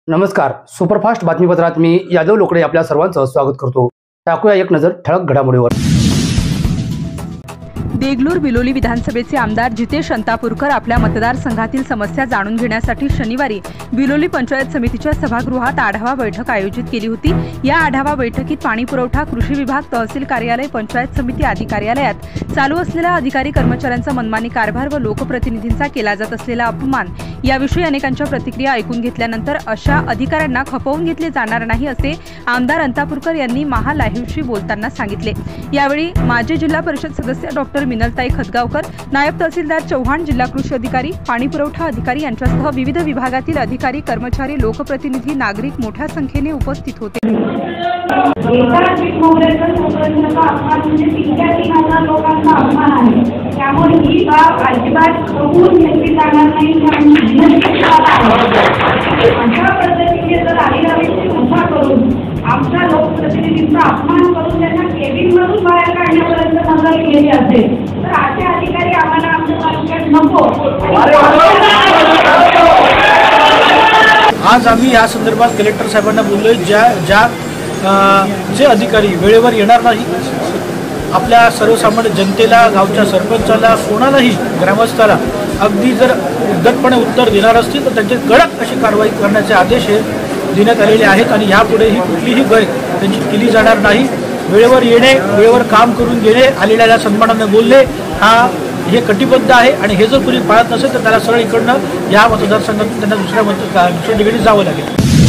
नमस्कार. सुपरफास्ट बातमीपत्रात मी यादव लोकडे आपल्या सर्वांचं स्वागत करतो. टाकूया एक नजर ठळक घडामोडीवर. देगलूर बिलोली विधानसभेचे आमदार जितेश अंतापूरकर आपल्या मतदारसंघातील समस्या जाणून घेण्यासाठी शनिवारी बिलोली पंचायत समितीच्या सभागृहात आढावा बैठक आयोजित केली होती. या आढावा बैठकीत पाणी पुरवठा, कृषी विभाग, तहसील कार्यालय, पंचायत समिती आदी कार्यालयात चालू असलेल्या अधिकारी कर्मचाऱ्यांचा मनमानी कारभार व लोकप्रतिनिधींचा केला जात असलेला अपमान याविषयी अनेकांच्या प्रतिक्रिया ऐकून घेतल्यानंतर अशा अधिकाऱ्यांना खपवून घेतले जाणार नाही असे आमदार अंतापूरकर यांनी महालाईव्हशी बोलताना सांगितले. यावेळी माजी जिल्हा परिषद सदस्य डॉक्टर मिनलताई खदगावकर, नायब तहसीलदार चव्हाण, जिल्हा कृषी अधिकारी, पाणी पुरवठा अधिकारी यांच्यासह विविध विभागातील अधिकारी, कर्मचारी, लोकप्रतिनिधी, नागरिक मोठ्या संख्येने उपस्थित होते. त्यामुळे ही बाब अजिबात कबूल घेतली जाणार नाही. अशा पद्धतीने जर अधिकाऱ्यांची उभा करून आमच्या लोकप्रतिनिधींचा अपमान करून त्यांना केबिनमधून बाहेर काढण्यापर्यंत नजर केली असेल तर असे अधिकारी आम्हाला आमच्या तालुक्यात नको. आज आम्ही या संदर्भात कलेक्टर साहेबांना बोललोय. जे अधिकारी वेळेवर येणार नाही, आपल्या सर्वसामान्य जनतेला, गावच्या सरपंचाला, कोणालाही ग्रामस्थाला अगदी जर उद्धटपणे उत्तर देणार असतील तर त्यांची कडक अशी कारवाई करण्याचे आदेश देण्यात आलेले आहेत आणि यापुढेही कुठलीही गैर त्यांची केली जाणार नाही. वेळेवर येणे, वेळेवर काम करून घेणे, आलेल्या सन्मानाने बोलणे हे कटिबद्ध आहे आणि हे जर कुणी पाळत नसेल तर त्याला सरळ इकडनं या मतदारसंघातून त्यांना दुसऱ्या ठिकाणी जावं लागेल.